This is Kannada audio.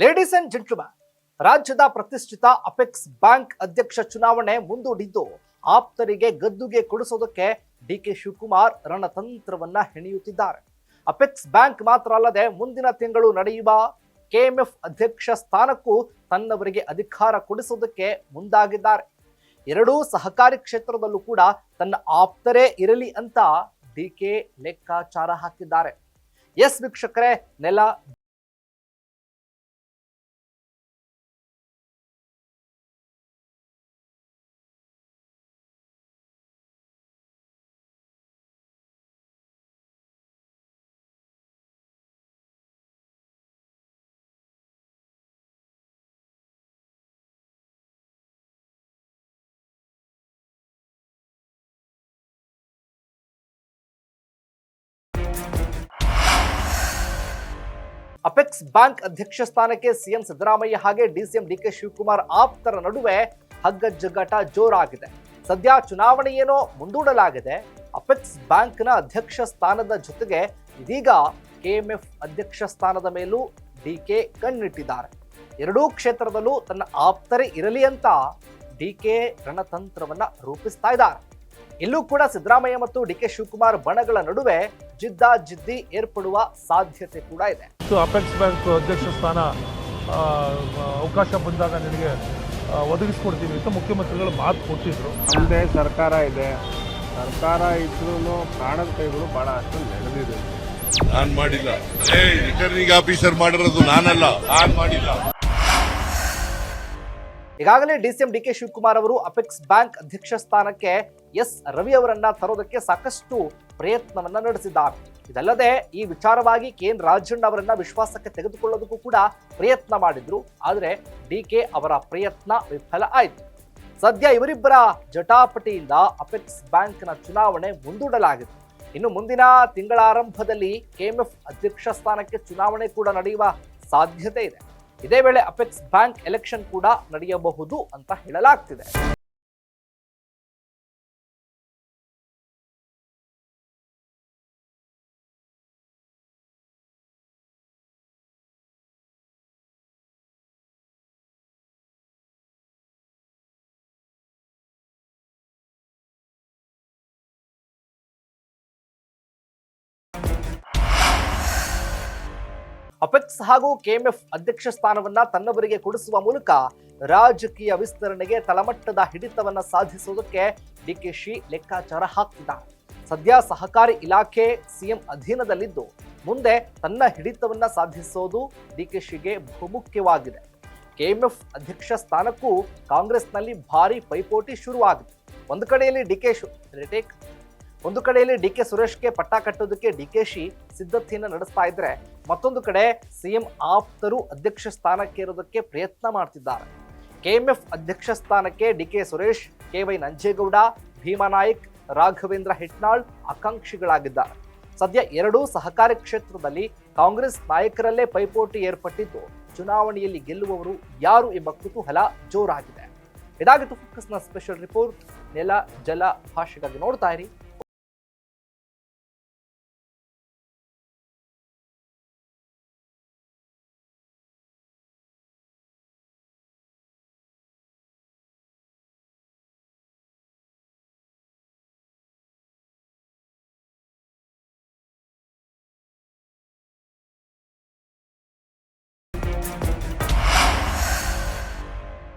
ಲೇಡೀಸ್ ಅಂಡ್ ಜೆಂಟ್ಲ್ಮನ್, ರಾಜ್ಯದ ಪ್ರತಿಷ್ಠಿತ ಅಪೆಕ್ಸ್ ಬ್ಯಾಂಕ್ ಅಧ್ಯಕ್ಷ ಚುನಾವಣೆ ಮುಂದೂಡಿದ್ದು ಆಪ್ತರಿಗೆ ಗದ್ದುಗೆ ಕೊಡಿಸೋದಕ್ಕೆ ಡಿಕೆ ಶಿವಕುಮಾರ್ ರಣತಂತ್ರವನ್ನ ಹೆಣೆಯುತ್ತಿದ್ದಾರೆ. ಅಪೆಕ್ಸ್ ಬ್ಯಾಂಕ್ ಮಾತ್ರ ಅಲ್ಲದೆ ಮುಂದಿನ ತಿಂಗಳು ನಡೆಯುವ ಕೆಎಂಎಫ್ ಅಧ್ಯಕ್ಷ ಸ್ಥಾನಕ್ಕೂ ತನ್ನವರಿಗೆ ಅಧಿಕಾರ ಕೊಡಿಸೋದಕ್ಕೆ ಮುಂದಾಗಿದ್ದಾರೆ. ಎರಡೂ ಸಹಕಾರಿ ಕ್ಷೇತ್ರದಲ್ಲೂ ಕೂಡ ತನ್ನ ಆಪ್ತರೇ ಇರಲಿ ಅಂತ ಡಿಕೆ ಲೆಕ್ಕಾಚಾರ ಹಾಕಿದ್ದಾರೆ. ಎಸ್ ವೀಕ್ಷಕರೇ, ನೆಲ ಅಪೆಕ್ಸ್ ಬ್ಯಾಂಕ್ ಅಧ್ಯಕ್ಷ ಸ್ಥಾನಕ್ಕೆ ಸಿಎಂ ಸಿದ್ದರಾಮಯ್ಯ ಹಾಗೆ ಡಿಸಿಎಂ ಡಿಕೆ ಶಿವಕುಮಾರ್ ಆಪ್ತರ ನಡುವೆ ಹಗ್ಗಜಗ್ಗಾಟ ಜೋರಾಗಿದೆ. ಸದ್ಯ ಚುನಾವಣೆ ಏನೋ ಮುಂದೂಡಲಾಗಿದೆ. ಅಪೆಕ್ಸ್ ಬ್ಯಾಂಕ್ನ ಅಧ್ಯಕ್ಷ ಸ್ಥಾನದ ಜೊತೆಗೆ ಇದೀಗ ಕೆಎಂಎಫ್ ಅಧ್ಯಕ್ಷ ಸ್ಥಾನದ ಮೇಲೂ ಡಿಕೆ ಕಣ್ಣಿಟ್ಟಿದ್ದಾರೆ. ಎರಡೂ ಕ್ಷೇತ್ರದಲ್ಲೂ ತನ್ನ ಆಪ್ತರೇ ಇರಲಿ ಅಂತ ಡಿಕೆ ರಣತಂತ್ರವನ್ನ ರೂಪಿಸ್ತಾ ಇದ್ದಾರೆ. ಇಲ್ಲೂ ಕೂಡ ಸಿದ್ದರಾಮಯ್ಯ ಮತ್ತು ಡಿಕೆ ಶಿವಕುಮಾರ್ ಬಣಗಳ ನಡುವೆ ಜಿದ್ದಾಜಿದ್ದಿ ಏರ್ಪಡುವ ಸಾಧ್ಯತೆ ಕೂಡ ಇದೆ. ಅಪೆಕ್ಸ್ ಬ್ಯಾಂಕ್ ಅಧ್ಯಕ್ಷ ಸ್ಥಾನ ಅವಕಾಶ ಬಂದಾಗ ನಿನಗೆ ಒದಗಿಸ್ಕೊಡ್ತೀವಿ ಅಂತ ಮುಖ್ಯಮಂತ್ರಿಗಳು ಮಾತು ಕೊಟ್ಟಿದ್ರು. ನಮ್ಮದೇ ಸರ್ಕಾರ ಇದೆ, ಸರ್ಕಾರ ಇದ್ರೂ ಪ್ರಾಣದ ಕೈಗಳು ಬಹಳ ಅಷ್ಟು ನಡೆದಿದೆ. ನಾನ್ ಮಾಡಿಲ್ಲ, ರಿಟರ್ನಿಂಗ್ ಆಫೀಸರ್ ಮಾಡಿರೋದು ನಾನಲ್ಲ, ನಾನ್ ಮಾಡಿಲ್ಲ. ಈಗಾಗಲೇ ಡಿಸಿಎಂ ಡಿಕೆ ಶಿವಕುಮಾರ್ ಅವರು ಅಪೆಕ್ಸ್ ಬ್ಯಾಂಕ್ ಅಧ್ಯಕ್ಷ ಸ್ಥಾನಕ್ಕೆ ಎಸ್ ರವಿ ಅವರನ್ನ ತರೋದಕ್ಕೆ ಸಾಕಷ್ಟು ಪ್ರಯತ್ನವನ್ನ ನಡೆಸಿದ್ದಾರೆ. ಇದಲ್ಲದೆ ಈ ವಿಚಾರವಾಗಿ ಕೆಎನ್ ರಾಜಣ್ಣ ಅವರನ್ನ ವಿಶ್ವಾಸಕ್ಕೆ ತೆಗೆದುಕೊಳ್ಳೋದಕ್ಕೂ ಕೂಡ ಪ್ರಯತ್ನ ಮಾಡಿದ್ರು. ಆದರೆ ಡಿಕೆ ಅವರ ಪ್ರಯತ್ನ ವಿಫಲ ಆಯಿತು. ಸದ್ಯ ಇವರಿಬ್ಬರ ಜಟಾಪಟಿಯಿಂದ ಅಪೆಕ್ಸ್ ಬ್ಯಾಂಕ್ನ ಚುನಾವಣೆ ಮುಂದೂಡಲಾಗಿದೆ. ಇನ್ನು ಮುಂದಿನ ತಿಂಗಳ ಆರಂಭದಲ್ಲಿ ಕೆಎಂಎಫ್ ಅಧ್ಯಕ್ಷ ಸ್ಥಾನಕ್ಕೆ ಚುನಾವಣೆ ಕೂಡ ನಡೆಯುವ ಸಾಧ್ಯತೆ ಇದೆ. ಇದೇ ವೇಳೆ ಅಪೆಕ್ಸ್ ಬ್ಯಾಂಕ್ ಎಲೆಕ್ಷನ್ ಕೂಡ ನಡೆಯಬಹುದು ಅಂತ ಹೇಳಲಾಗ್ತಿದೆ. ಅಪೆಕ್ಸ್ ಹಾಗೂ ಕೆಎಂಎಫ್ ಅಧ್ಯಕ್ಷ ಸ್ಥಾನವನ್ನ ತನ್ನವರಿಗೆ ಕೊಡಿಸುವ ಮೂಲಕ ರಾಜಕೀಯ ವಿಸ್ತರಣೆಗೆ ತಳಮಟ್ಟದ ಹಿಡಿತವನ್ನ ಸಾಧಿಸುವುದಕ್ಕೆ ಡಿಕೆಶಿ ಲೆಕ್ಕಾಚಾರ ಹಾಕ್ತಿದ್ದಾರೆ. ಸದ್ಯ ಸಹಕಾರಿ ಇಲಾಖೆ ಸಿಎಂ ಅಧೀನದಲ್ಲಿದ್ದು ಮುಂದೆ ತನ್ನ ಹಿಡಿತವನ್ನ ಸಾಧಿಸೋದು ಡಿಕೆಶಿಗೆ ಬಹುಮುಖ್ಯವಾಗಿದೆ. ಕೆಎಂಎಫ್ ಅಧ್ಯಕ್ಷ ಸ್ಥಾನಕ್ಕೂ ಕಾಂಗ್ರೆಸ್ನಲ್ಲಿ ಭಾರಿ ಪೈಪೋಟಿ ಶುರುವಾಗಿದೆ. ಒಂದು ಕಡೆಯಲ್ಲಿ ಡಿಕೆ ಸುರೇಶ್ಗೆ ಪಟ್ಟ ಕಟ್ಟೋದಕ್ಕೆ ಡಿಕೆಶಿ ಸಿದ್ಧತೆಯನ್ನು ನಡೆಸ್ತಾ ಇದ್ರೆ, ಮತ್ತೊಂದು ಕಡೆ ಸಿಎಂ ಆಪ್ತರು ಅಧ್ಯಕ್ಷ ಸ್ಥಾನಕ್ಕೆ ಇರೋದಕ್ಕೆ ಪ್ರಯತ್ನ ಮಾಡ್ತಿದ್ದಾರೆ. ಕೆಎಂಎಫ್ ಅಧ್ಯಕ್ಷ ಸ್ಥಾನಕ್ಕೆ ಡಿಕೆ ಸುರೇಶ್, ಕೆವೈ ನಂಜೇಗೌಡ, ಭೀಮಾನಾಯ್ಕ್, ರಾಘವೇಂದ್ರ ಹಿಟ್ನಾಳ್ ಆಕಾಂಕ್ಷಿಗಳಾಗಿದ್ದಾರೆ. ಸದ್ಯ ಎರಡೂ ಸಹಕಾರಿ ಕ್ಷೇತ್ರದಲ್ಲಿ ಕಾಂಗ್ರೆಸ್ ನಾಯಕರಲ್ಲೇ ಪೈಪೋಟಿ ಏರ್ಪಟ್ಟಿದ್ದು ಚುನಾವಣೆಯಲ್ಲಿ ಗೆಲ್ಲುವವರು ಯಾರು ಎಂಬ ಕುತೂಹಲ ಜೋರಾಗಿದೆ. ಇದಾಗಿತ್ತು ಫೋಕಸ್ನ ಸ್ಪೆಷಲ್ ರಿಪೋರ್ಟ್. ನೆಲ ಜಲ ಭಾಷೆಗಾಗಿ ನೋಡ್ತಾ ಇರಿ